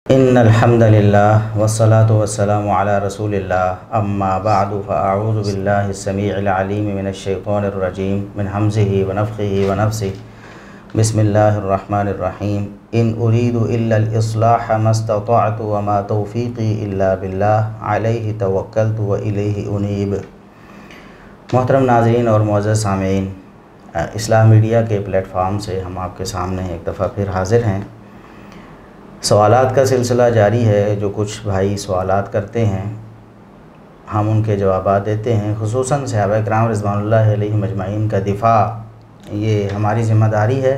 इन्नल हम्दुलिल्लाह वस्सलातु वस्सलामु अला रसूलिल्लाह अम्मा बअदु फ़अऊज़ु बिल्लाहि स्समीइल अलीम मिनश शैतानिर रजीम मिन हम्ज़िहि व नफ़्ख़िहि व नफ़्सिहि बिस्मिल्लाहिर रहमानिर रहीम इन उरीदु इल्लल इस्लाह मस्ततअतु व मा तौफ़ीक़ी इल्ला बिल्लाह अलैहि तवक्कलतु व इलैहि उनीब। मोहतरम नाज़रीन और मुअज़्ज़ज़ सामीन, इस्लाम मीडिया के प्लेटफार्म से हम आपके सामने एक दफ़ा फिर हाज़िर हैं। सवालात का सिलसिला जारी है। जो कुछ भाई सवालात करते हैं हम उनके जवाबात देते हैं। खुसूसन सहाबा किराम रिज़वानुल्लाह अलैहिम अजमईन का दिफ़ा ये हमारी ज़िम्मेदारी है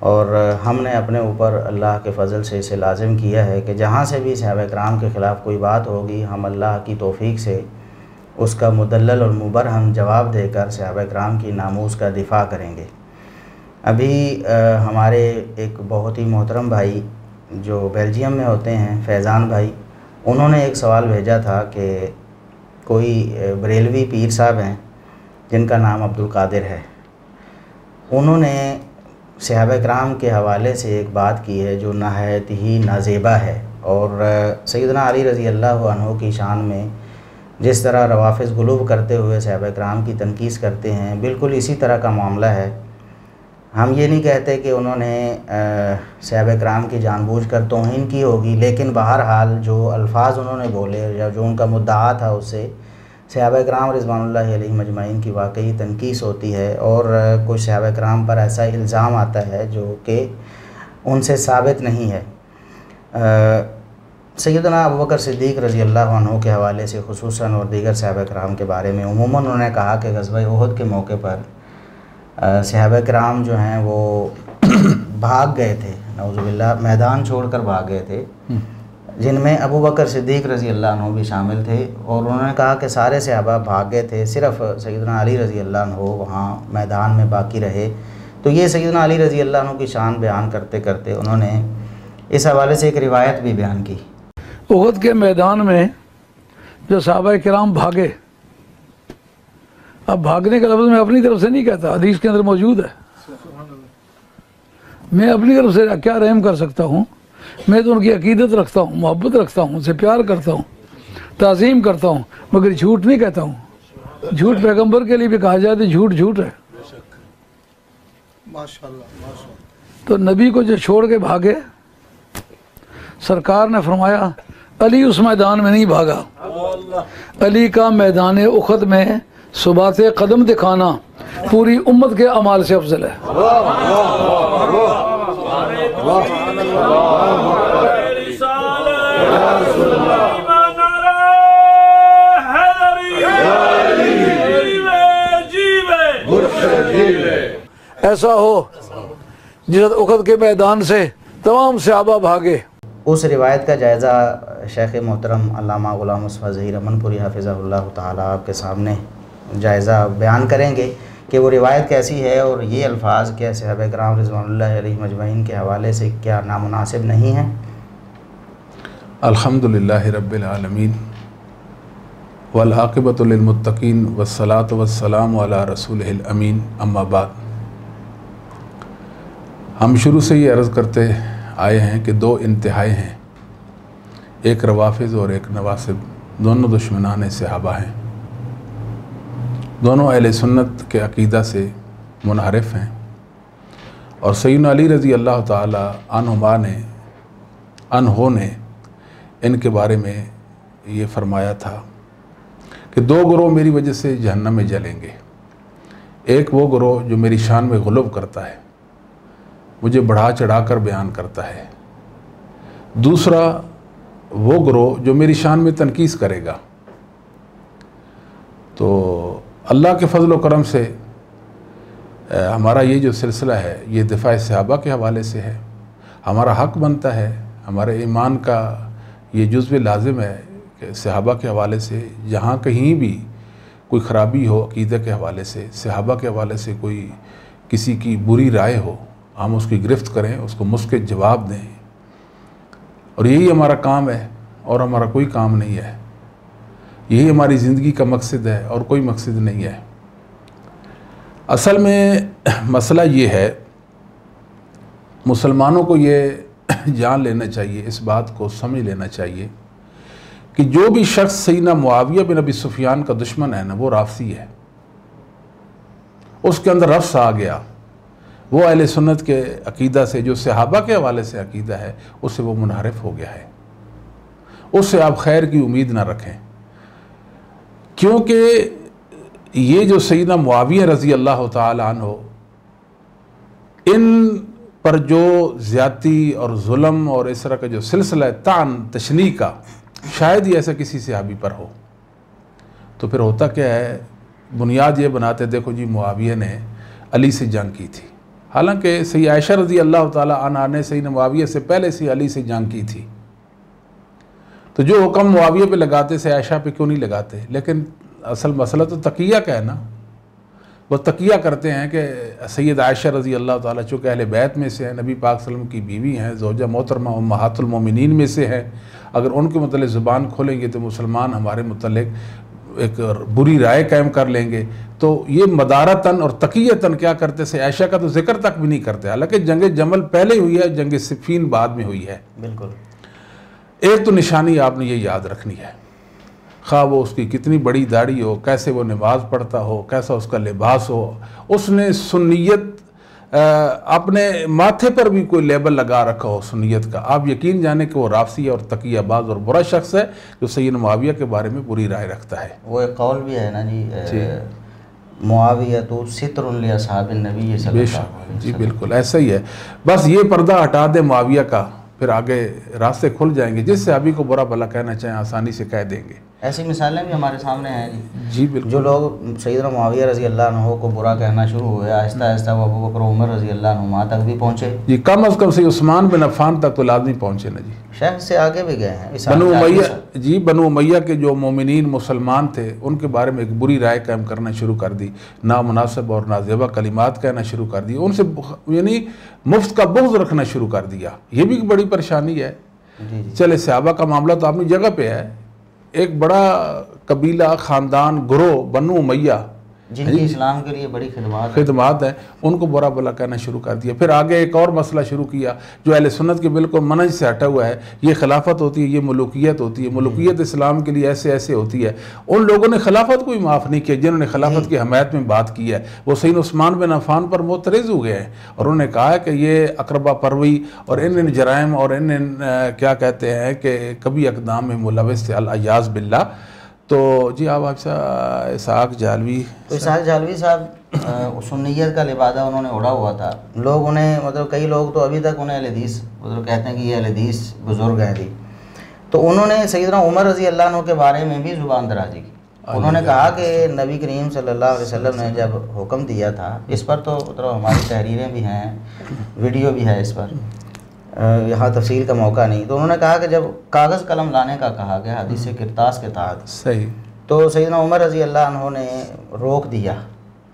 और हमने अपने ऊपर अल्लाह के फ़ज़ल से इसे लाज़िम किया है कि जहाँ से भी सहाबा किराम के ख़िलाफ़ कोई बात होगी हम अल्लाह की तौफ़ीक़ से उसका मुदल्लल और मुबरहन जवाब देकर सहाबा किराम की नामूस का दिफ़ा करेंगे। अभी हमारे एक बहुत ही मोहतरम भाई जो बेल्जियम में होते हैं, फैज़ान भाई, उन्होंने एक सवाल भेजा था कि कोई बरेलवी पीर साहब हैं जिनका नाम अब्दुल कादिर है। उन्होंने सहाबा किराम के हवाले से एक बात की है जो नहायत ही नाज़ेबा है और सैयदना अली रज़ी अल्लाह अन्हु की शान में जिस तरह रवाफ़िज़ गुलूब करते हुए सहाबा किराम की तनकीस करते हैं, बिल्कुल इसी तरह का मामला है। हम ये नहीं कहते कि उन्होंने सहाबा किराम की जानबूझकर तौहीन की होगी, लेकिन बहरहाल जो अल्फाज उन्होंने बोले या जो उनका मुद्दा था उससे सहाबा किराम रिज़वानुल्लाह अलैहिम अजमईन की वाकई तनकीस होती है और कुछ सहाबा किराम पर ऐसा इल्ज़ाम आता है जो कि उनसे साबित नहीं है। सैयदना अबू बकर सिद्दीक़ रज़ी अल्लाह अन्हु के हवाले से खुसूसन और दीगर सहाबा किराम के बारे में उमूमन उन्होंने कहा कि ग़ज़वा उहद के मौके पर सहाबा किराम जो हैं वो भाग गए थे, नऊज़ुबिल्लाह, मैदान छोड़कर भाग गए थे, जिनमें अबू बकर सिद्दीक़ रज़ी अल्लाह अन्हु भी शामिल थे। और उन्होंने कहा कि सारे सहाबा भाग गए थे, सिर्फ़ सैयदना अली रज़ी अल्लाह अन्हु वहाँ मैदान में बाकी रहे। तो ये सैयदना अली रज़ी अल्लाह अन्हु की शान बयान करते करते उन्होंने इस हवाले से एक रिवायत भी बयान की। उहद के मैदान में जो सहाबा किराम भागे, अब भागने का लफ्ज़ मैं अपनी तरफ से नहीं कहता, हदीस के अंदर मौजूद है। मैं अपनी तरफ से क्या रहम कर सकता हूँ? मैं तो उनकी अकीदत रखता हूँ, मोहब्बत रखता हूँ, उनसे प्यार करता हूँ, ताज़ीम करता हूँ, मगर झूठ नहीं कहता हूँ। झूठ पैगंबर के लिए भी कहा जाए तो झूठ झूठ है। तो नबी को जो छोड़ के भागे, सरकार ने फरमाया अली उस मैदान में नहीं भागा, अली का मैदान उखद में सुबात कदम दिखाना पूरी उम्मत के अमाल से अफजल है। ऐसा हो जिस उखद के मैदान से तमाम सहाबा भागे। उस रिवायत का जायज़ा शेख़ मोहतरम अल्लामा ग़ुलाम मुस्तफ़ा ज़हीर अमनपुरी हाफ़िज़हुल्लाह ताला आपके सामने जायज़ा बयान करेंगे कि वो रिवायत कैसी है और ये अल्फाज क्या सहाबा किराम रिज़वानुल्लाह अलैहिम अजमईन के हवाले से क्या नामुनासिब नहीं हैं। अल्हम्दुलिल्लाहि रब्बिल आलमीन वल आक़िबतु लिल मुत्तक़ीन वस्सलातु वस्सलामु अला रसूलिहिल अमीन, अम्मा बाद। हम शुरू से ये अर्ज़ करते आए हैं कि दो इंतहाएँ हैं, एक रवाफ़िज़ और एक नवासिब, दोनों दुश्मनान सहाबा हैं। दोनों अहले सुन्नत के अक़ीदा से मुनहरिफ हैं और सैयदना अली रज़ी अल्लाह ताला अन्हो ने इनके बारे में ये फ़रमाया था कि दो गिरोह मेरी वजह से जहन्नम में जलेंगे। एक वो गिरोह जो मेरी शान में गुलूब करता है, मुझे बढ़ा चढ़ा कर बयान करता है, दूसरा वो गिरोह जो मेरी शान में तनकीस करेगा। तो अल्लाह के फ़ज़ल व करम से हमारा ये जो सिलसिला है ये दिफ़ा सहाबा के हवाले से है। हमारा हक़ बनता है, हमारे ईमान का ये जुज़्व लाज़िम है कि सहाबा के हवाले से जहाँ कहीं भी कोई ख़राबी हो अक़ीदे के हवाले से, सहाबा के हवाले से कोई किसी की बुरी राय हो, हम उसकी गिरफ़्त करें, उसको मुस्कित जवाब दें। और यही हमारा काम है और हमारा कोई काम नहीं है। यही हमारी ज़िंदगी का मकसद है और कोई मकसद नहीं है। असल में मसला ये है, मुसलमानों को ये जान लेना चाहिए, इस बात को समझ लेना चाहिए कि जो भी शख्स सैयदना मुआविया बिन अबी सुफियान का दुश्मन है ना, वो राफसी है, उसके अंदर रफ्स आ गया, वो अहले सुन्नत के अकीदा से, जो सहाबा के हवाले से अकीदा है, उससे वो मुनहरिफ हो गया है। उससे आप खैर की उम्मीद ना रखें, क्योंकि ये जो सैयदना मुआविया रज़ी अल्लाह ताला अन्हु, इन पर जो ज़्यादती और जुल्म और इस तरह का जो सिलसिला तान तशनी का शायद ही ऐसा किसी सहाबी पर हो। तो फिर होता क्या है, बुनियाद ये बनाते, देखो जी मुआविया ने अली से जंग की थी, हालांकि सैयद आयशा रज़ी अल्लाह ताला अन्हा ने सैयदना मुआविया से पहले से अली से जंग की थी, तो जो हुक्म मुआविया पे लगाते से आयशा पे क्यों नहीं लगाते। लेकिन असल मसला तो तकिया का है ना, वो तकिया करते हैं कि सैयद आयशा रज़ी अल्लाह ताला चूँकि अहले बैत में से हैं, नबी पाक सल्लल्लाहु अलैहि वसल्लम की बीवी हैं, ज़ौजा मोहतरमा उम्महातुल मोमिनीन में से हैं, अगर उनके मतलब ज़ुबान खोलेंगे तो मुसलमान हमारे मतलब एक बुरी राय कायम कर लेंगे। तो ये मदारतन और तकियतन क्या करते से आयशा का तो जिक्र तक भी नहीं करते, हालांकि जंग जमल पहले हुई है, जंग सिफ़ीन बाद में हुई है। बिल्कुल। एक तो निशानी आपने ये याद रखनी है, खा वो उसकी कितनी बड़ी दाढ़ी हो, कैसे वो नमाज पढ़ता हो, कैसा उसका लिबास हो, उसने सुन्नियत अपने माथे पर भी कोई लेबल लगा रखा हो सुन्नियत का, आप यकीन जाने कि वो राफसी और तकियाबाज और बुरा शख्स है जो सैयद मुआविया के बारे में बुरी राय रखता है। वो एक कौल भी है ना जी, मुआविया तो सित्रुन लि अस्हाबिन नबी सल्लल्लाहु अलैहि वसल्लम। जी बिल्कुल ऐसा ही है, बस ये पर्दा हटा दे मुआविया का, फिर आगे रास्ते खुल जाएंगे, जिससे अभी को बुरा भला कहना चाहें आसानी से कह देंगे। ऐसी मिसालें भी हमारे सामने हैं जी बिल्कुल। जो लोग सैयदना मुआविया रज़ी अल्लाह अन्हु को बुरा कहना शुरू हुए, आहिस्ता आहिस्ता वो अबू बकर उमर रज़ी अल्लाह अन्हुमा तक भी पहुँचे जी, कम अज़ कम से उस्मान बिन अफ़्फ़ान तक तो लाजमी पहुँचे ना जी, शायद से आगे भी गए हैं। बनु उमैया जी, बनु उमैया के जो मोमिनीन मुसलमान थे उनके बारे में एक बुरी राय कायम करना शुरू कर दी, नामुनासिब और नाज़ेबा कलिमात कहना शुरू कर दी, उनसे यानी मुफ्त का बुग़्ज़ रखना शुरू कर दिया। ये भी बड़ी परेशानी है। चले सहाबा का मामला तो अपनी जगह पे है, एक बड़ा कबीला ख़ानदान गुरोह बनु उमैया जिनकी इस्लाम के लिए बड़ी खिदमात है, उनको बुरा भला कहना शुरू कर दिया। फिर आगे एक और मसला शुरू किया जो अहले सुन्नत के बिल्कुल मनहज से हटा हुआ है, ये खिलाफत होती है, ये मुलूकियत होती है, मुलूकियत इस्लाम के लिए ऐसे ऐसे होती है। उन लोगों ने खिलाफत को भी माफ़ नहीं किया जिन्होंने खिलाफत की हमायत में बात की है, वो सैयदना उस्मान बिन अफ़्फ़ान पर मोतरज़ हो गए हैं और उन्होंने कहा है कि ये अकरबा परवी और इन जराइम और इन क्या कहते हैं कि कभी अक़दाम में मुलव्वस थे, अल-अयाज़ बिल्लाह। तो जी आप इसहाक़ जालवी, तो इसहाक़ जालवी साहब सुन्नियत का लिबादा उन्होंने उड़ा हुआ था, लोग उन्हें मतलब कई लोग तो अभी तक उन्हें अहले हदीस मतलब कहते हैं कि ये अहले हदीस बुज़ुर्ग हैं जी। तो उन्होंने सैयदना उमर रज़ी अल्लाह अन्हु के बारे में भी ज़ुबान दराज़ी की। उन्होंने कहा कि नबी करीम सल्लल्लाहु अलैहि वसल्लम ने जब हुक्म दिया था, इस पर तो मतलब हमारी तहरीरें भी हैं, वीडियो भी है इस पर, यहाँ तफसील का मौका नहीं। तो उन्होंने कहा कि जब कागज़ कलम लाने का कहा गया हदीस किरतास के तहत, सही, तो सैयदना उमर रज़ी अल्लाह अन्हु ने रोक दिया।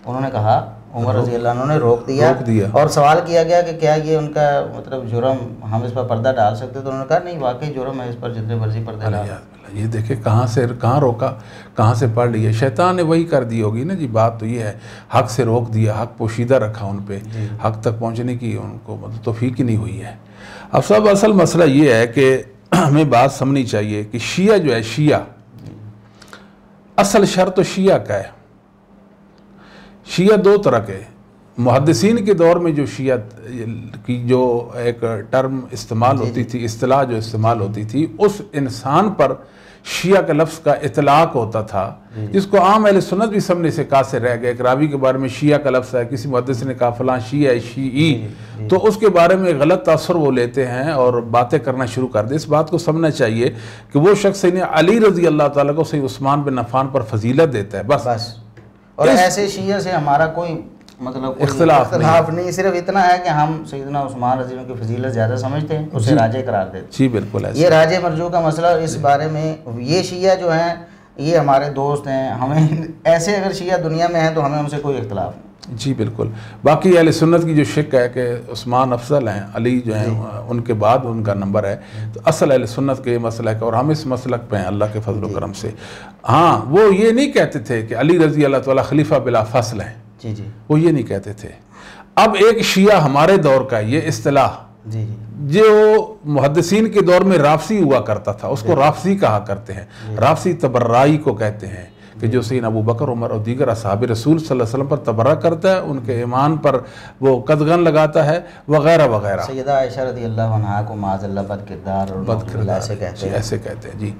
उन्होंने कहा उमर रज़ी अल्लाह अन्हु ने रोक दिया और सवाल किया गया कि क्या ये उनका मतलब जुर्म, हम इस पर पर्दा डाल सकते? तो उन्होंने कहा नहीं, वाकई जुर्म है, इस पर जितने मर्जी पर्दे डाल। ये देखे कहाँ रोका, कहाँ से पढ़ लिया, शैतान ने वही कर दी होगी ना जी। बात तो ये है, हक से रोक दिया, हक पोशीदा रखा उन पे, हक तक पहुँचने की उनको मतलब तौफीक ही नहीं हुई है। अब सब असल मसला ये है कि हमें बात समझनी चाहिए कि शिया जो है, शिया असल शर तो शिया का है। शिया दो तरह के, मुहद्दिसीन के दौर में जो शिया की जो एक टर्म इस्तेमाल होती थी, इस्तिलाह जो इस्तेमाल होती थी, उस इंसान पर शिया का लफ्ज़ का इतलाक़ होता था, जिसको आम अहले सुन्नत भी समझने से कासिर रह गए। एक रावी के बारे में शिया का लफ्ज़ है, किसी मुहद्दिस ने कहा फ़लाँ शिया है, शीई, तो उसके बारे में गलत तासुर वो लेते हैं और बातें करना शुरू कर दे। इस बात को समझना चाहिए कि वो शख्स अली रज़ी अल्लाह ताला को सैयद उस्मान बिन अफ़्फ़ान पर फजीलत देता है, बस। और ऐसे शिया से हमारा कोई मतलब इख्तिलाफ नहीं, सिर्फ इतना है कि हम सैयदना उस्मान रज़ी की फजीलत ज़्यादा समझते हैं, उसे राजे करार देते हैं। जी बिल्कुल, ये राजे मरजू का मसला, इस बारे में ये शिया जो हैं ये हमारे दोस्त हैं, हमें ऐसे अगर शिया दुनिया में हैं तो हमें उनसे कोई इख्तिलाफ नहीं। जी बिल्कुल। बाकी अहले सुन्नत की जो शिक है कि उस्मान अफजल हैं, अली जो हैं उनके बाद उनका नंबर है, तो असल अहले सुन्नत के ये मसला है और हम इस मसलक पे हैं अल्लाह के फजल करम से। हाँ, वो ये नहीं कहते थे कि अली रज़ी अल्लाह ताला खलीफा बिला फसल हैं, जी, वो ये नहीं कहते थे। अब एक शिया हमारे दौर का ये इस्तिलाह जी जी जो मुहद्दिसीन के दौर में राफसी हुआ करता था उसको राफसी कहा करते हैं। राफसी तबर्राई को कहते हैं कि जो सैयदना अबू बकर, उमर और दीगर असहाब रसूल सल्लल्लाहु अलैहि वसल्लम पर तबर्रा करता है, उनके ईमान पर वो कदगन लगाता है वगैरह वगैरह। सैयदा आयशा रज़ियल्लाहु अन्हा को माज़अल्लाह बदकिरदार और बदकिरदार ऐसे कहते हैं जी।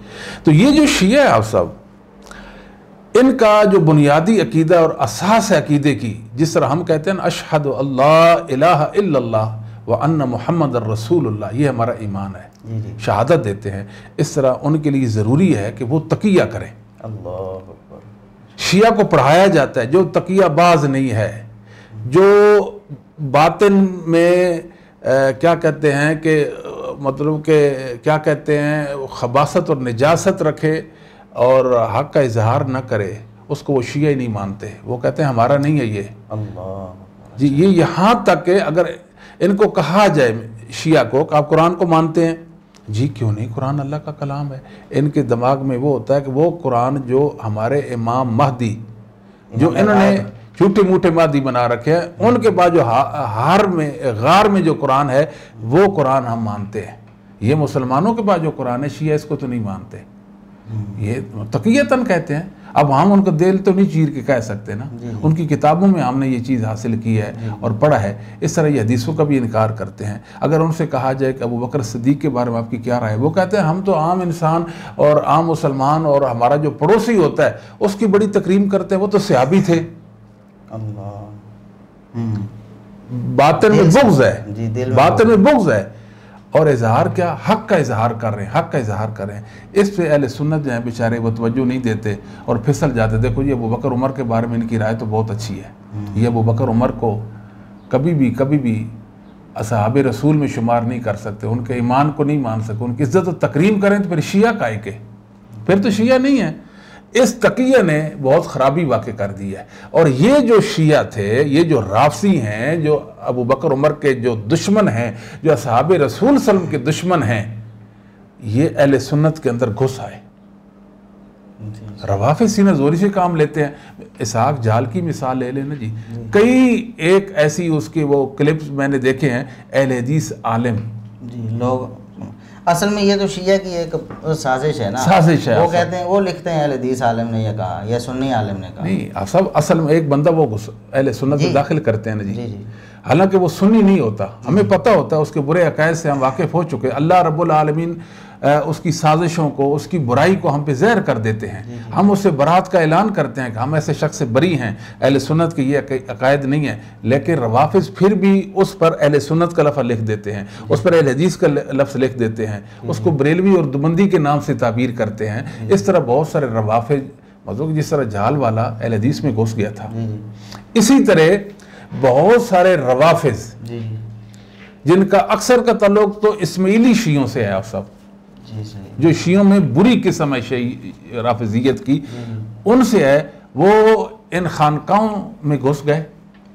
तो ये जो शिया है आप सब, इनका जो बुनियादी अकीदा और असास है अकीदे की, जिस तरह हम कहते हैं अशहदु अल्ला इलाहा इल्लल्लाह व अन्ना मुहम्मद रसूलुल्लाह, ये हमारा ईमान है, जी जी शहादत देते हैं, इस तरह उनके लिए ज़रूरी है कि वो तकिया करें। अल्लाह अकबर। शिया को पढ़ाया जाता है जो तकियाबाज नहीं है, जो बातिन में क्या कहते हैं कि मतलब के क्या कहते हैं खबासत और निजासत रखे और हक का इजहार न करे, उसको वो शिया ही नहीं मानते। वो कहते हैं हमारा नहीं है ये। अल्लाह जी, ये यहाँ तक कि अगर इनको कहा जाए शिया को कि आप कुरान को मानते हैं, जी क्यों नहीं, कुरान अल्लाह का कलाम है। इनके दिमाग में वो होता है कि वो कुरान जो हमारे इमाम महदी, जो इन्होंने झूठे मूठे महदी बना रखे हैं, उनके बाद जो गार में जो कुरान है वो कुरान हम मानते हैं। ये मुसलमानों के पास जो कुरान है शिया इसको तो नहीं मानते, ये तकियतन कहते हैं। अब हम उनको दिल तो नहीं चीर के कह सकते ना, उनकी किताबों में हमने ये चीज़ हासिल की है और पढ़ा है। इस तरह ये हदीसों का भी इनकार करते हैं। अगर उनसे कहा जाए कि अबू बकर सिद्दीक के बारे में आपकी क्या राय है, वो कहते हैं हम तो आम इंसान और आम मुसलमान और हमारा जो पड़ोसी होता है उसकी बड़ी तकरीम करते हैं, वो तो सहाबी थे। अल्लाह बातिन में बुग़्ज़ है, जी, दिल में बातिन में बुग़्ज़ है और इजहार क्या, हक का इजहार कर रहे हैं, हक का इजहार कर रहे हैं। इस पे अहले सुन्नत जो हैं बेचारे वो तवज्जो नहीं देते और फिसल जाते। देखो ये अबू बकर उमर के बारे में इनकी राय तो बहुत अच्छी है। ये अबू बकर उमर को कभी भी असहाब रसूल में शुमार नहीं कर सकते, उनके ईमान को नहीं मान सकते। उनकी इज्जत और तकरीम करें तो फिर शिया काहे के, फिर तो शिया नहीं है। इस तकिया ने बहुत ख़राबी वाक़ कर दी है। और ये जो शिया थे, ये जो राफसी हैं, जो अबू बकर उमर के जो दुश्मन हैं, जो असहाब रसूल सल्लम के दुश्मन हैं, ये अहले सुन्नत के अंदर घुस आए। रवाफिज़ सीना जोरी से काम लेते हैं। इसहाक जाल की मिसाल ले लेना जी, कई एक ऐसी उसके वो क्लिप्स मैंने देखे हैं, अहले हदीस आलिम जी लोग, असल में ये तो शिया की एक साजिश है ना, साजिश है। वो कहते हैं, वो लिखते हैं अहले हदीस आलिम ने ये कहा या सुन्नी आलिम ने कहा। नहीं, सब असल में एक बंदा वो अहले सुन्नत में दाखिल करते हैं ना जी, जी। हालांकि वो सुन्नी नहीं होता, हमें पता होता है, उसके बुरे अकायद से हम वाकिफ़ हो चुके। अल्लाह रब्बुल आलमीन उसकी साजिशों को, उसकी बुराई को हम पे ज़हर कर देते हैं। हम उससे बरात का ऐलान करते हैं कि हम ऐसे शख्स से बरी हैं, अहले सुन्नत के ये अकायद नहीं है। लेकिन रवाफिज़ फिर भी उस पर अहले सुन्नत का लफ्ज़ लिख देते हैं, उस पर अहले हदीस का लफ्ज़ लिख देते हैं, उसको बरेलवी और दुबंदी के नाम से ताबीर करते हैं। इस तरह बहुत सारे रवाफिज़, मतलब जिस तरह जाल वाला अहले हदीस में घुस गया था, इसी तरह बहुत सारे रवाफिज़ जिनका अक्सर का ताल्लुक तो इस्माइली शियों से है। आप सब जो शियों में बुरी किस्म है राफिजियत की, उनसे है, वो इन खानकाहों में घुस गए।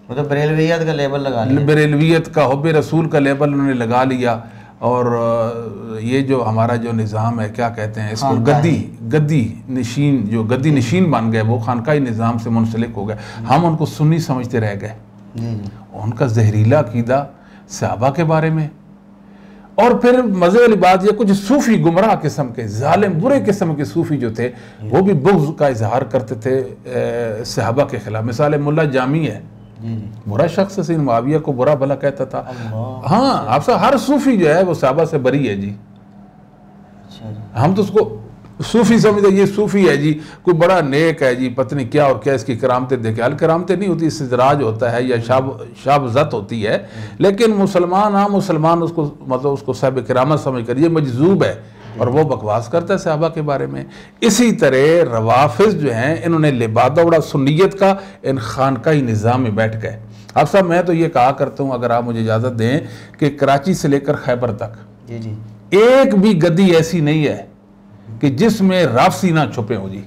वो तो बरेलवियत का लेबल लगा लिया, बरेलवियत का, हुब्बे रसूल का लेबल उन्होंने लगा लिया। और ये जो हमारा जो निज़ाम है, क्या कहते हैं इसको, गद्दी नशीन, जो गद्दी नशीन बन गए, वो खानकाही निज़ाम से मुंसलिक हो गए। हम उनको सुन्नी समझते रह गए। उनका जहरीला अकीदा सहाबा के बारे में। और फिर मज़े वाली बात, ये कुछ सूफ़ी गुमराह किस्म के, जालिम बुरे किस्म के सूफ़ी जो थे, वो भी बुग़्ज़ का इजहार करते थे सहाबा के खिलाफ। मिसाल मुल्ला जामी है, बुरा शख्स से मुआविया को बुरा भला कहता था। हाँ, आपसे हर सूफ़ी जो है वो सहाबा से बरी है जी। हम तो उसको सूफ़ी समझते, ये सूफ़ी है जी, कोई बड़ा नेक है जी, पत्नी क्या और क्या इसकी करामतें देखे। अल करामतें नहीं होती, इस्तदराज होता है या शाबज़त होती है। लेकिन मुसलमान, आम मुसलमान उसको मतलब उसको साहिब करामत समझ कर ये मजजूब है और वो बकवास करता है सहाबा के बारे में। इसी तरह रवाफिज़ जो हैं, इन्होंने लिबादा उड़ा सुन्नियत का, इन खानकाही निज़ाम में बैठ गए। अब साहब मैं तो ये कहा करता हूँ, अगर आप मुझे इजाज़त दें, कि कराची से लेकर खैबर तक एक भी गद्दी ऐसी नहीं है कि जिसमें राफसी ना छुपे हो जी।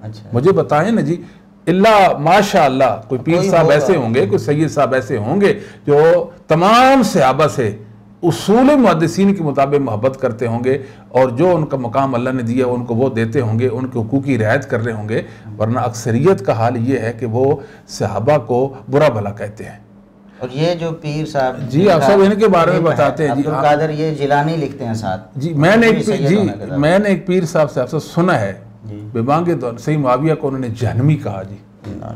अच्छा, मुझे बताएं ना जी, इल्ला माशाअल्लाह कोई पीर साहब ऐसे होंगे, कोई सैयद साहब ऐसे होंगे जो तमाम सहाबा से उसूल मुहद्दिसीन के मुताबिक मोहब्बत करते होंगे और जो उनका मकाम अल्लाह ने दिया उनको वो देते होंगे, उनके हुकूक की रियायत कर रहे होंगे। वरना अक्सरियत का हाल ये है कि वो सहाबा को बुरा भला कहते हैं। और ये जो पीर साहब जी आप सब इनके बारे में बताते हैं जी। अब्दुल कादिर ये जिलानी लिखते हैं साथ जी। मैंने एक पीर साहब से आपसे सुना है बेबांगे दौर सही मुआविया को उन्होंने जहनमी कहा जी।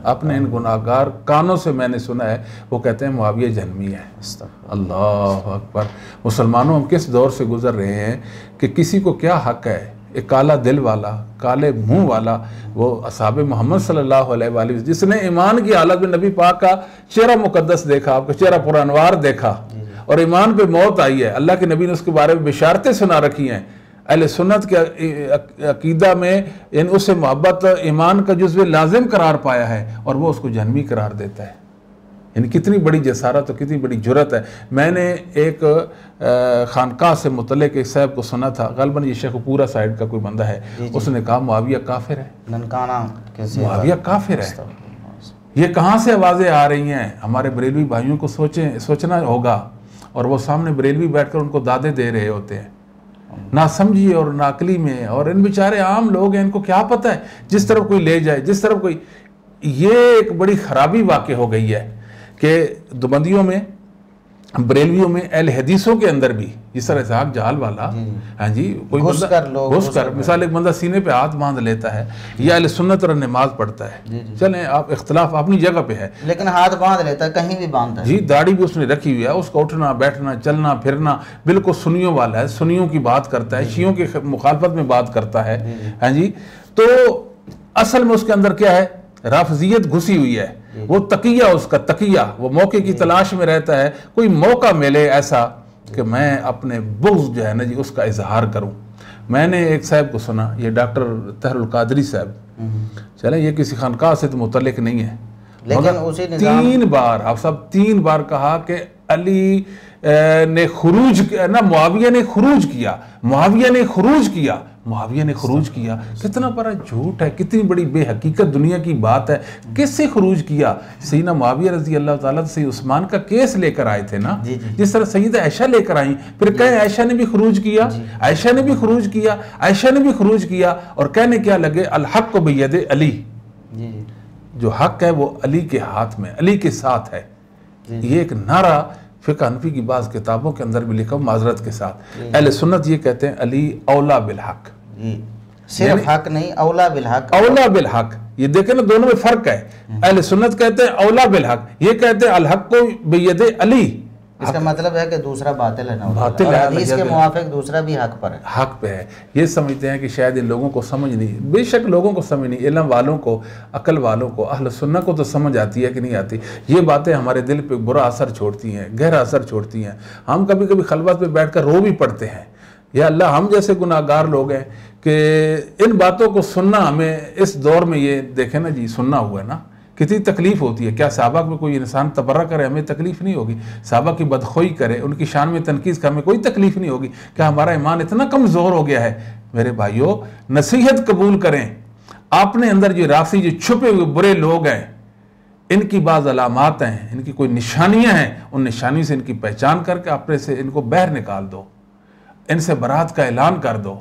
अपने इन गुनाहगार कानों से मैंने सुना है, वो कहते हैं मुआविया जहनमी है। अल्लाह अकबर। मुसलमानों हम किस दौर से गुजर रहे हैं कि किसी को क्या हक है, एक काला दिल वाला, काले मुंह वाला, वो असहाबे मोहम्मद सल्लल्लाहु अलैहि वसल्लम जिसने ईमान की हालत में नबी पाक का चेहरा मुकद्दस देखा, आपका चेहरा पुरानवार देखा और ईमान पे मौत आई है, अल्लाह के नबी ने उसके बारे में बिशारतें सुना रखी हैं। अहले सुन्नत के अकीदा में इन उससे मोहब्बत ईमान का जुज़्व लाजिम करार पाया है और वो उसको जहनमी करार देता है। यानी कितनी बड़ी जसारत और कितनी बड़ी जुरत है। मैंने एक खानकाह से मुतल्लिक़ एक साहब को सुना था, गलबन ये शेखपुरा साइड का कोई बंदा है, उसने कहा मुआविया काफिर है, मुआविया काफिर है। ये कहाँ से आवाज़ें आ रही हैं? हमारे बरेलवी भाइयों को सोचना होगा। और वो सामने बरेलवी बैठकर उनको दादे दे रहे होते हैं ना समझिए और नाकली में, और इन बेचारे आम लोग हैं, इनको क्या पता है जिस तरफ कोई ले जाए, जिस तरफ कोई। ये एक बड़ी खराबी वाक़ हो गई है कि दुबंदियों में, बरेलवियों में, अहले हदीसों के अंदर भी जिस तरह इसहाक जहाल वाला, हाँ जी, कोई घुसकर मिसाल एक बंदा सीने पे हाथ बांध लेता है या अहले सुन्नत और नमाज पढ़ता है, चलें आप इख्तलाफ अपनी जगह पे है, लेकिन हाथ बांध लेता है, कहीं भी बांधता है जी, दाढ़ी भी उसने रखी हुई है, उसका उठना बैठना चलना फिरना बिल्कुल सुन्नियों वाला है, सुन्नियों की बात करता है, शियों की मुखालफत में बात करता है, हाँ जी। तो असल में उसके अंदर क्या है? राफजियत घुसी हुई है। वो तकिया, उसका तकिया, वो मौके की तलाश में रहता है, कोई मौका मिले ऐसा कि मैं अपने बुग़्ज़ जो है ना जी उसका इजहार करूं। मैंने एक साहब को सुना, ये डॉक्टर तहरुल कादरी साहब, चले ये किसी खानकाह से तो मुतल्लिक नहीं है, लेकिन उसी 3 बार आप सब 3 बार कहा कि अली ने खुरूज ना, मुआविया ने खुरूज किया, मुआविया ने खुरूज किया, मुआविया ने खुरूज किया। कितना बड़ा झूठ है, कितनी बड़ी बेहकीकत दुनिया की बात है। किससे खुरूज किया? सैयदना मुआविया रज़ी अल्लाह ताला से उस्मान का केस लेकर आए थे ना, जिस तरह सैयदा आयशा लेकर आई, फिर कहे आयशा ने भी खुरूज किया, आयशा ने भी खुरूज किया, आयशा ने भी खुरूज किया, और कहने क्या लगे, अल हक़ बियद अली, जो हक है वो अली के हाथ में, अली के साथ है। ये एक नारा फ़िक़्ह हनफ़ी की बाज़ किताबों के अंदर भी लिखा, माज़रत के साथ। अहले सुन्नत ये कहते हैं अली औला बिल हक, सिर्फ हक नहीं, औला बिल हक, औला बिल हक। ये देखें ना, दोनों में फ़र्क है। अहले सुन्नत कहते हैं औला बिल हक, ये कहते हैं अल हक को बियदे अली। इसका मतलब है कि दूसरा बातिल है ना, बातिल है, हदीस के मुवाफिक दूसरा भी हक पर है, हक पे है। ये समझते हैं कि शायद इन लोगों को समझ नहीं, बेशक लोगों को समझ नहीं, इल्म वालों को, अकल वालों को, अहले सुन्नत को तो समझ आती है कि नहीं आती। ये बातें हमारे दिल पे बुरा असर छोड़ती हैं, गहरा असर छोड़ती हैं। हम कभी कभी खलवत में बैठकर रो भी पड़ते हैं, या अल्लाह हम जैसे गुनाहगार लोग हैं कि इन बातों को सुनना, हमें इस दौर में ये देखें ना जी, सुनना हुआ है ना, कितनी तकलीफ होती है। क्या सहाबा में कोई इंसान तबर्रा करे हमें तकलीफ नहीं होगी? सहाबा की बदखोई करे, उनकी शान में तनकीस करे, हमें कोई तकलीफ नहीं होगी? क्या हमारा ईमान इतना कमज़ोर हो गया है? मेरे भाइयों, नसीहत कबूल करें। आपने अंदर जो राफी, जो छुपे हुए बुरे लोग हैं, इनकी बाज़ अलामात हैं, इनकी कोई निशानियां हैं, उन निशानियों से इनकी पहचान करके अपने से इनको बाहर निकाल दो, इनसे बरात का ऐलान कर दो,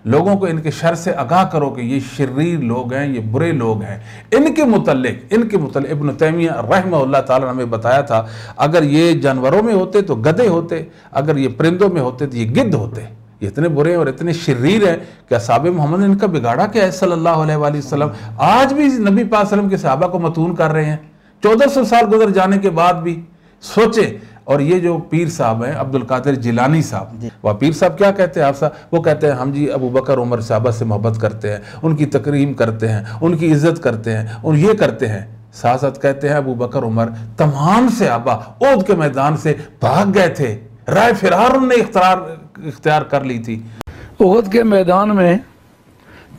लोगों को इनके शर से आगाह करो कि ये शरीर लोग हैं, ये बुरे लोग हैं। इनके मुतल्लिक इब्न तैमिया रहमहुल्लाह ताला ने हमें बताया था, अगर ये जानवरों में होते तो गधे होते, अगर ये परिंदों में होते तो ये गिद्ध होते। ये इतने बुरे और इतने शरीर हैं कि असहाबे मोहम्मद ने इनका बिगाड़ा क्या है सल्लल्लाहु अलैहि वसल्लम। आज भी नबी पाक सल्लल्लाहु अलैहि वसल्लम के सहाबा को मतून कर रहे हैं 1400 साल गुजर जाने के बाद भी। सोचे। और ये जो पीर साहब हैं अब्दुल कादिर जिलानी साहब, वह पीर साहब क्या कहते हैं आप साहब? वो कहते हैं हम जी अबू बकर उमर साहबा से मोहब्बत करते हैं, उनकी तकरीम करते हैं, उनकी इज्जत करते हैं और ये करते हैं। साथ साथ कहते हैं अबू बकर उमर तमाम सहाबा ओहद के मैदान से भाग गए थे, राय फिरार उन्होंने इख्तियार कर ली थी। ओहद के मैदान में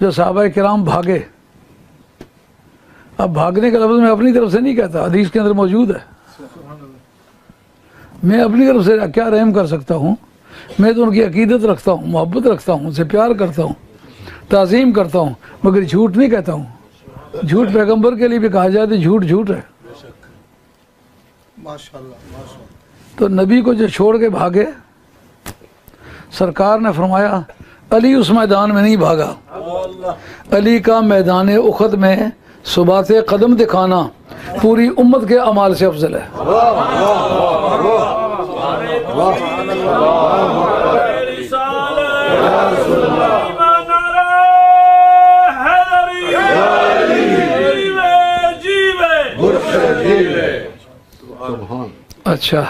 जो सहाबा किराम भागे, अब भागने का लफ्ज़ मैं अपनी तरफ से नहीं कहता, हदीस के अंदर मौजूद है। मैं अपनी तरफ से क्या रहम कर सकता हूँ? मैं तो उनकी अकीदत रखता हूँ, मोहब्बत रखता हूँ, उनसे प्यार करता हूँ, ताज़ीम करता हूँ, मगर झूठ नहीं कहता हूँ। झूठ पैगंबर के लिए भी कहा जाए तो झूठ झूठ है। माशाअल्लाह। तो नबी को जो छोड़ के भागे, सरकार ने फरमाया अली उस मैदान में नहीं भागा, अली का मैदान उखद में सुबात कदम दिखाना पूरी उम्मत के अमाल से अफजल है। अच्छा,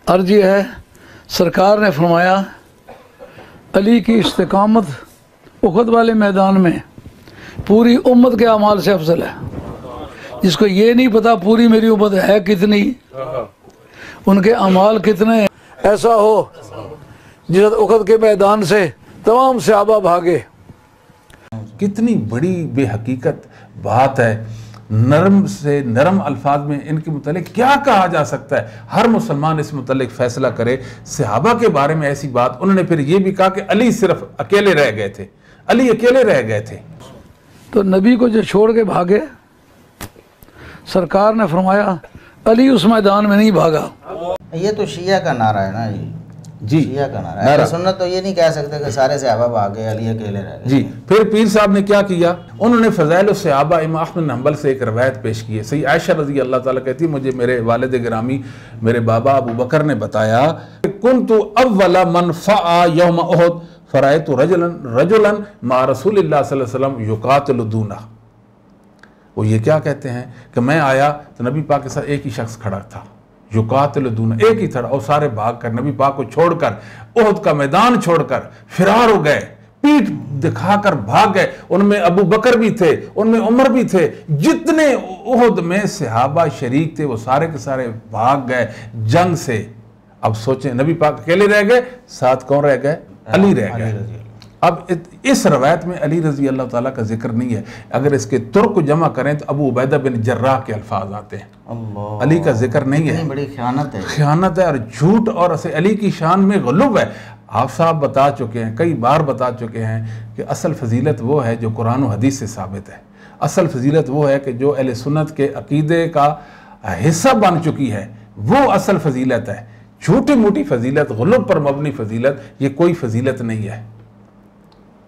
अर्ज ये है, सरकार ने फरमाया अली की इस्तिकामत उखद वाले मैदान में पूरी उम्मत के अमाल से अफजल है। जिसको ये नहीं पता पूरी मेरी उम्मत है कितनी, उनके अमाल कितने, ऐसा हो जिस उखद के मैदान से तमाम सहाबा भागे। कितनी बड़ी बेहकीकत बात है। नरम से नरम अल्फाज में इनके मुतालिक क्या कहा जा सकता है, हर मुसलमान इस मुतालिक फैसला करे। सहाबा के बारे में ऐसी बात, उन्होंने फिर ये भी कहा कि अली सिर्फ अकेले रह गए थे, अली अकेले रह गए थे। तो नबी को जो छोड़ के भागे, सरकार ने फरमाया अली उस मैदान में नहीं भागा। ये तो शिया का नारा है ना जी, शिया का नारा है। सुन्नत तो ये नहीं कह सकते कि सारे सहाबा भागे अली अकेले रह गए। जी, फिर पीर साहब ने क्या किया, उन्होंने फ़ज़ाइल सहाबा इमाम अहमद बिन हंबल से एक रवायत पेश की है। सही आयशा रज़ी अल्लाह ताला कहती है, मुझे मेरे वालिद गिरामी मेरे बाबा अबू बकर ने बताया, कुन्तु अव्वला मन फ़अ यौम उहुद फ़रायतु रजुलन मा रसूलिल्लाह सल्लल्लाहु अलैहि वसल्लम युक़ातिलु दूना। वो ये क्या कहते हैं कि मैं आया तो नबी पाक के साथ एक ही शख्स खड़ा था, युकातिल दूना, एक ही था, और सारे भाग कर नबी पाक को छोड़कर, उहद का मैदान छोड़कर फरार हो गए, पीठ दिखाकर भाग गए। उनमें अबू बकर भी थे, उनमें उमर भी थे, जितने उहद में सहाबा शरीक थे वो सारे के सारे भाग गए जंग से। अब सोचें, नबी पाक अकेले रह गए, साथ कौन रह गए, अली रह गए। अब इस रवायत में अली रजी अल्लाह ताला का जिक्र नहीं है। अगर इसके तुर्क को जमा करें तो अबू उबैदा बिन जर्राह के अल्फाज आते हैं, अली का जिक्र नहीं है। बड़ी ख़यानत है, ख़यानत है और झूठ, और अली की शान में ग़ुलूब है। आप साहब बता चुके हैं, कई बार बता चुके हैं कि असल फजीलत वो है जो कुरान और हदीस से साबित है। असल फजीलत वो है कि जो अहले सुन्नत के अकीदे का हिस्सा बन चुकी है, वो असल फजीलत है। छोटी मोटी फजीलत, ग़ुलूब पर मबनी फजीलत, ये कोई फजीलत नहीं है।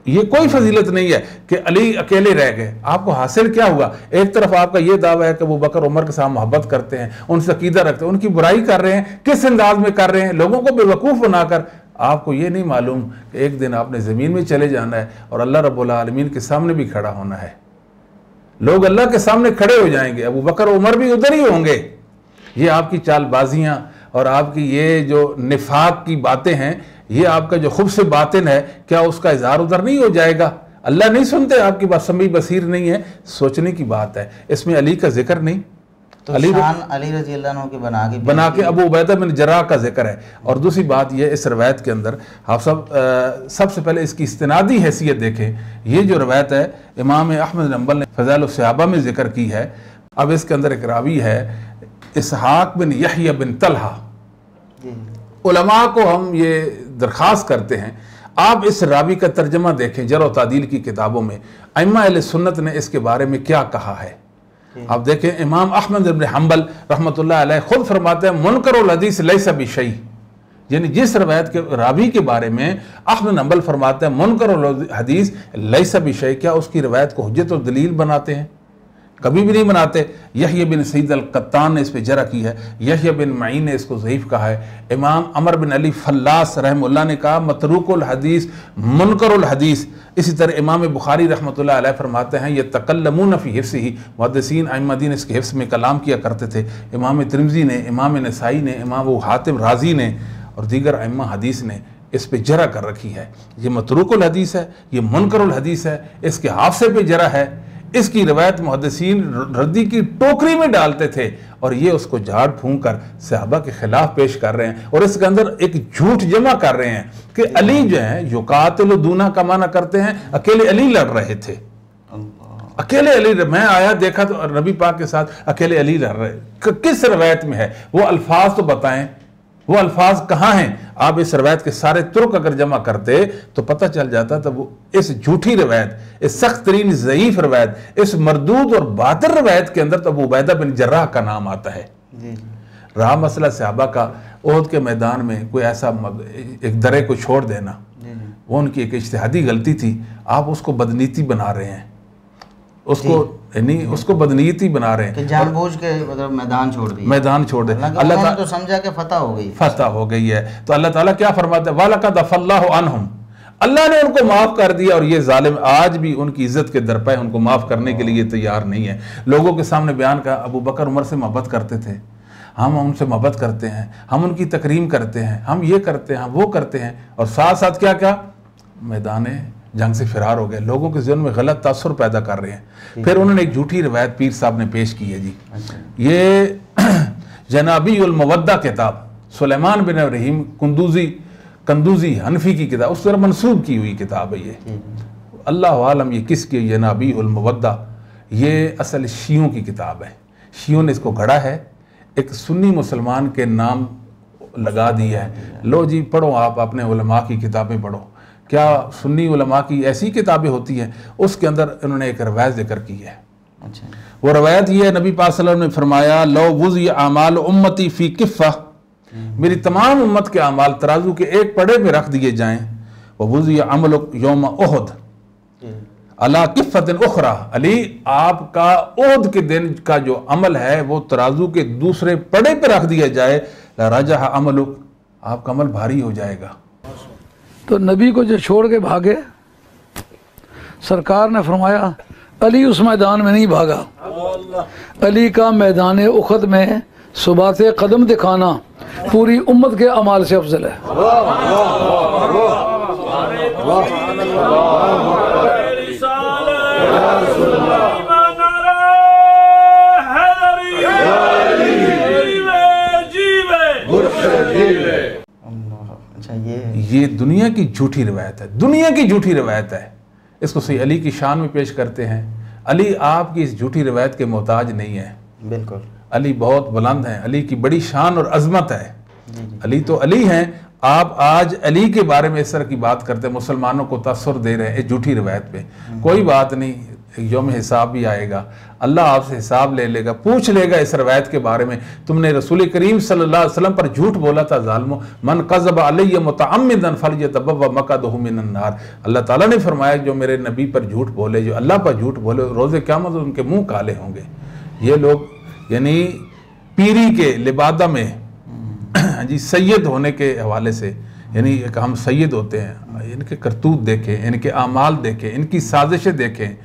ये कोई फजीलत नहीं है कि अली अकेले रह गए। आपको हासिल क्या हुआ? एक तरफ आपका ये दावा है कि वो बकर उमर के साथ मोहब्बत करते हैं, उनसे अकीदा रखते हैं, उनकी बुराई कर रहे हैं, किस अंदाज में कर रहे हैं, लोगों को बेवकूफ़ बनाकर। आपको ये नहीं मालूम कि एक दिन आपने ज़मीन में चले जाना है और अल्लाह रब्बुल आलमीन के सामने भी खड़ा होना है। लोग अल्लाह के सामने खड़े हो जाएंगे, अबू बकर उमर भी उधर ही होंगे। ये आपकी चालबाजियाँ और आपकी ये जो निफाक की बातें हैं, ये आपका जो खुब से बातिन है, क्या उसका इज़हार उधर नहीं हो जाएगा? अल्लाह नहीं सुनते, आपकी बात समी बसीर नहीं है, सोचने की बात है। इसमें अली का जिक्र नहीं, तो अली रज़ी अल्लाह अन्हु की बना के अबू उबैदा बिन जर्राह का जिक्र है। और दूसरी बात यह, इस रवायत के अंदर आप सबसे पहले इसकी इस्तिनादी हैसियत देखें। ये जो रवायत है इमाम अहमद बिन हंबल ने फ़ज़ाइल सहाबा में जिक्र की है। अब इसके अंदर एक रावी है इसहाक बिन यहया बिन तलहा। उलमा को हम ये दरख्वास्त करते हैं, आप इस रावी का तर्जमा देखें जर और तादील की किताबों में, अइम्मा अहले सुन्नत ने इसके बारे में क्या कहा है। आप देखें, इमाम अहमद इब्न हंबल रहमतुल्लाह अलैह खुद फरमाते हैं, मुनकरुल हदीस लैसा बिशै, यानी जिस रवायत के रावी के बारे में अहमद हंबल फरमाते हैं मुनकरुल हदीस लैसा बिशै, क्या उसकी रवायत को हुज्जत और दलील बनाते हैं? कभी भी नहीं बनाते। यहया बिन सईद अल-कत्तान ने इस पर जरा की है, यहया बिन मईन ने इसको ज़ईफ़ कहा है। इमाम अमर बिन अली फल्लास रहमुल्लाह ने कहा मतरूकुल हदीस मुनकरुल हदीस। इसी तरह इमाम बुखारी रहमतुल्लाह अलैह फरमाते हैं ये तकल्लमून फ़ी हिफ्ज़िही, मुहद्दिसीन अइम्मा दीन इसके हिफ्ज़ में कलाम किया करते थे। इमाम तिरमिज़ी ने, इमाम नसाई ने, इमाम अबू हातिम राज़ी ने और दीगर अइम्मा हदीस ने इस पे जरा कर रखी है। ये मतरूकुल हदीस है, ये मुनकरुल हदीस है, इसके हाफ़े पे जरा है। इसकी रवायत मुहद्दिसीन रद्दी की टोकरी में डालते थे और ये उसको झाड़ फूंक कर सहाबा के खिलाफ पेश कर रहे हैं और इसके अंदर एक झूठ जमा कर रहे हैं कि अली जो है युकातिल दूना का माना करते हैं, अकेले अली लड़ रहे थे। अकेले अली, मैं आया देखा तो नबी पाक के साथ अकेले अली लड़ रहे। किस रवायत में है? वो अल्फाज तो बताएं, वो अल्फाज कहाँ हैं? आप इस रवायत के सारे तुर्क अगर जमा करते तो पता चल जाता। तब वो इस झूठी रवायत, इस सख्त तरीन ज़ईफ़ रवायत, इस मरदूद और बातिल रवायत के अंदर तो अबू उबैदा बिन जर्राह का नाम आता है। रहा मसला सहाबा का, उहद के मैदान में कोई ऐसा एक दरे को छोड़ देना, वो उनकी एक इज्तिहादी गलती थी, आप उसको बदनीति बना रहे हैं। उसको नहीं, उसको बदनीयती बना रहे हैं कि जानबूझ के मतलब मैदान छोड़ दिया, मैदान छोड़ दे। अल्लाह ताला तो समझा कि फतह हो गई, फतह हो गई है। तो अल्लाह ताला क्या फरमाता है, वलक़द अफ़ल्लाहु अन्हुम, अल्लाह ने उनको माफ़ कर दिया और ये जालिम आज भी उनकी इज्जत के दर पे उनको माफ़ करने के लिए तैयार नहीं है। लोगों के सामने बयान का अबू बकर उमर से मोहब्बत करते थे, हम उनसे मोहब्बत करते हैं, हम उनकी तकरीम करते हैं, हम ये करते हैं, हम वो करते हैं, और साथ साथ क्या क्या मैदान जंग से फरार हो गए, लोगों के ज़हन में गलत तासुर पैदा कर रहे हैं। फिर उन्होंने एक झूठी रवायत पीर साहब ने पेश की है जी। ये जनाबी उल मवद्दा किताब सुलेमान बिन रहीम कंदूजी हनफी की किताब, उस तरह मंसूब की हुई किताब है ये। अल्लाह आलम ये किसकी जनाबी उल मवद्दा, ये असल शियों की किताब है। शियों ने इसको गढ़ा है, एक सुन्नी मुसलमान के नाम लगा दिया है, लो जी पढ़ो आप अपने उलमा की किताबें पढ़ो। क्या सुन्नी उलमा की ऐसी किताबें होती हैं, उसके अंदर उन्होंने एक रवायत जिक्र की है। अच्छा, वो रवायत ये है, नबी पाक सल्लल्लाहु अलैहि वसल्लम ने फरमाया, लो वुज़ी आमाल उम्मती फ़ी किफ़्फ़ा, मेरी तमाम उम्मत के अमाल तराजू के एक पड़े में रख दिए जाएं, वह वुज़ी अमल यौम उहद अला किफ़्फ़तिन उखरा, अली आपका उहद के दिन का जो अमल है वो तराजू के दूसरे पड़े पे रख दिया जाए, राजा अमलुक, आपका अमल भारी हो जाएगा। तो नबी को जो छोड़ के भागे, सरकार ने फरमाया अली उस मैदान में नहीं भागा, अली का मैदान उखद में सुबात कदम दिखाना पूरी उम्मत के अमाल से अफजल है। अच्छा, ये दुनिया की झूठी रवायत है, दुनिया की झूठी रवायत है। इसको सही अली की शान में पेश करते हैं। अली आपकी इस झूठी रवायत के मोहताज नहीं है, बिल्कुल। अली बहुत बुलंद हैं, अली की बड़ी शान और अजमत है। अली तो अली हैं। आप आज अली के बारे में इस तरह की बात करते हैं, मुसलमानों को तासुर दे रहे हैं इस झूठी रवायत पे। कोई बात नहीं, यौम हिसाब भी आएगा, अल्लाह आपसे हिसाब ले लेगा, पूछ लेगा इस रवायत के बारे में, तुमने रसूल करीम सल्लल्लाहु अलैहि वसल्लम पर झूठ बोला था, ज़ालिमो, मन कज़ब अलैया मुतअम्मिदन फलयतबव्वा मक़अदहु मिनन नार। अल्लाह ताला ने फरमाया जो मेरे नबी पर झूठ बोले, जो अल्लाह पर झूठ बोले, रोज़े क़यामत उनके मुंह काले होंगे। ये लोग यानी पीरी के लिबादा में जी सैयद होने के हवाले से, यानी एक हम सैयद होते हैं, इनके करतूत देखें, इनके आमाल देखें, इनकी साजिशें देखें,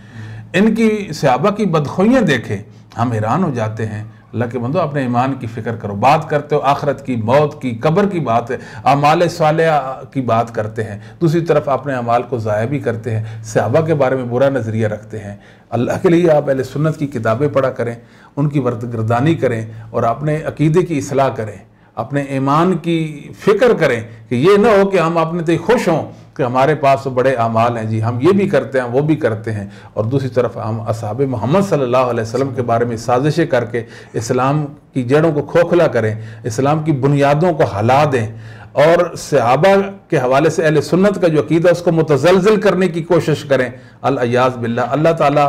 इनकी सहाबा की बदखोइयाँ देखें, हम हैरान हो जाते हैं। अल्लाह के बंदो अपने ईमान की फ़िक्र करो। बात करते हो आखरत की, मौत की, कब्र की बात है, आमाल सालिहा की बात करते हैं, दूसरी तरफ अपने अमाल को ज़ाया भी करते हैं, सहाबा के बारे में बुरा नज़रिया रखते हैं। अल्लाह के लिए आप अहले सुन्नत की किताबें पढ़ा करें, उनकी वर्दगर्दानी करें और अपने अकीदे की इस्लाह करें, अपने ईमान की फ़िक्र करें कि ये ना हो कि हम अपने से खुश हों कि हमारे पास तो बड़े अमाल हैं जी, हम ये भी करते हैं वो भी करते हैं, और दूसरी तरफ हम असहाबे मोहम्मद सल्लल्लाहु अलैहि वसल्लम के बारे में साजिशें करके इस्लाम की जड़ों को खोखला करें, इस्लाम की बुनियादों को हिला दें, और सहाबा के हवाले से अहले सुन्नत का जो अकीदा उसको मुतज़लज़िल करने की कोशिश करें। अल-अयाज़ बिल्लाह। अल्लाह ताला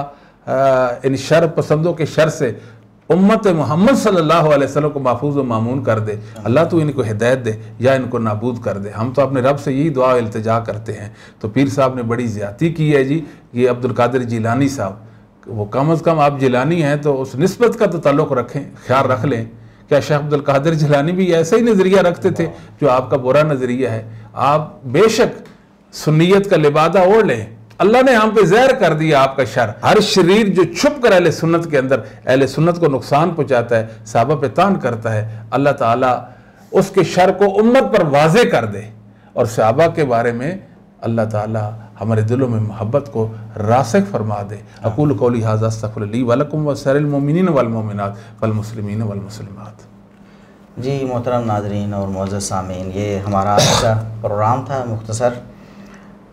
इन शर पसंदों के शर से उम्मत मोहम्मद सल्लल्लाहु अलैहि वसल्लम को महफूज व मामून कर दे। अल्लाह तो इनको हिदायत दे या इनको नाबूद कर दे। हम तो अपने रब से यही दुआ इल्तिजा करते हैं। तो पीर साहब ने बड़ी ज़्यादती की है जी। ये अब्दुल कादिर जिलानी साहब, वो कम अज़ कम आप जिलानी हैं तो उस निस्बत का तो ताल्लुक़ रखें, ख्याल रख लें। क्या शेख अब्दुल कादिर जिलानी भी ऐसा ही नज़रिया रखते थे जो आपका बुरा नज़रिया है? आप बेशक सुन्नियत का लिबादा ओढ़ लें, अल्लाह ने हम पे ज़हर कर दिया आपका शर। हर शरीर जो छुप कर अहले सुन्नत के अंदर अहले सुन्नत को नुकसान पहुँचाता है, सहाबा पे तान करता है, अल्लाह ताला उसके शर को उम्मत पर वाज़े कर दे। और सहाबा के बारे में अल्लाह ताला हमारे दिलों में मोहब्बत को रासिख फरमा दे। अक़ूलु क़ौली हाज़ा अस्तग़फ़िरुल्लाह ली व लकुम व लिसाइरिल मुमिनीन वल मुमिनात वल मुस्लिमीन वल मुस्लिमात। जी मोहतरम नाज़रीन और मुअज़्ज़ज़ सामीन, ये हमारा आज का प्रोग्राम था मुख्तसर।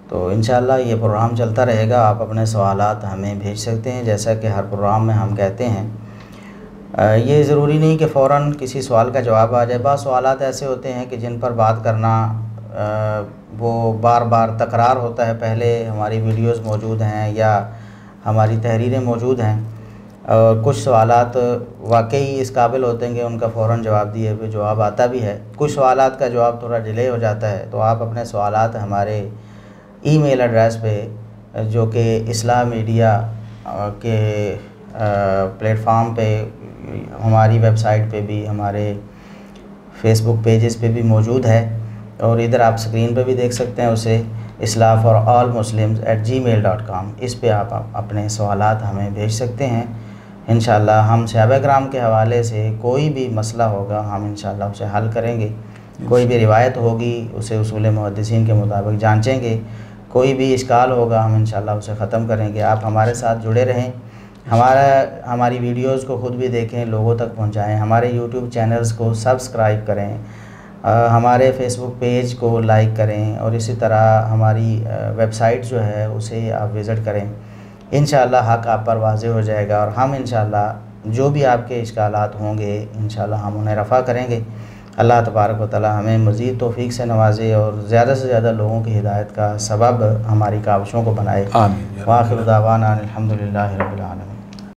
तो इंशाअल्लाह ये प्रोग्राम चलता रहेगा। आप अपने सवालात हमें भेज सकते हैं। जैसा कि हर प्रोग्राम में हम कहते हैं, ये ज़रूरी नहीं कि फ़ौरन किसी सवाल का जवाब आ जाए। बाज़ सवालात ऐसे होते हैं कि जिन पर बात करना वो बार बार तकरार होता है। पहले हमारी वीडियोस मौजूद हैं या हमारी तहरीरें मौजूद हैं, और कुछ सवालात वाकई इस काबिल होते हैं कि उनका फ़ौरन जवाब दिए हुए जवाब आता भी है। कुछ सवालात का जवाब थोड़ा डिले हो जाता है। तो आप अपने सवालात हमारे ईमेल एड्रेस पे जो कि islamedia के प्लेटफॉर्म पे, हमारी वेबसाइट पे भी, हमारे फेसबुक पेजेस पे भी मौजूद है, और इधर आप स्क्रीन पे भी देख सकते हैं उसे, islamforallmuslims@gmail.com। इस पे आप अपने सवालात हमें भेज सकते हैं। इंशाअल्लाह हम सहाबा कराम के हवाले से कोई भी मसला होगा हम इंशाअल्लाह उसे हल करेंगे। कोई भी रिवायत होगी उसे उसूल मुहद्दिसीन के मुताबिक जांचेंगे। कोई भी इश्काल होगा हम इंशाअल्लाह उसे ख़त्म करेंगे। आप हमारे साथ जुड़े रहें, हमारी वीडियोज़ को ख़ुद भी देखें, लोगों तक पहुँचाएँ, हमारे यूट्यूब चैनल्स को सब्सक्राइब करें, हमारे फेसबुक पेज को लाइक करें, और इसी तरह हमारी वेबसाइट जो है उसे आप विज़िट करें। इंशाअल्लाह हक़ आप पर वाज़ेह हो जाएगा, और हम इंशाअल्लाह जो भी आपके इश्कालात होंगे इंशाअल्लाह हम उन्हें रफ़ा करेंगे। अल्लाह तबारक व तआला हमें मज़ीद तौफ़ीक़ से नवाज़े और ज़्यादा से ज़्यादा लोगों की हिदायत का सबब हमारी काविशों को बनाए। आमीन। व आखिर दावाना अनिल हम्दुलिल्लाहि रब्बिल आलमीन।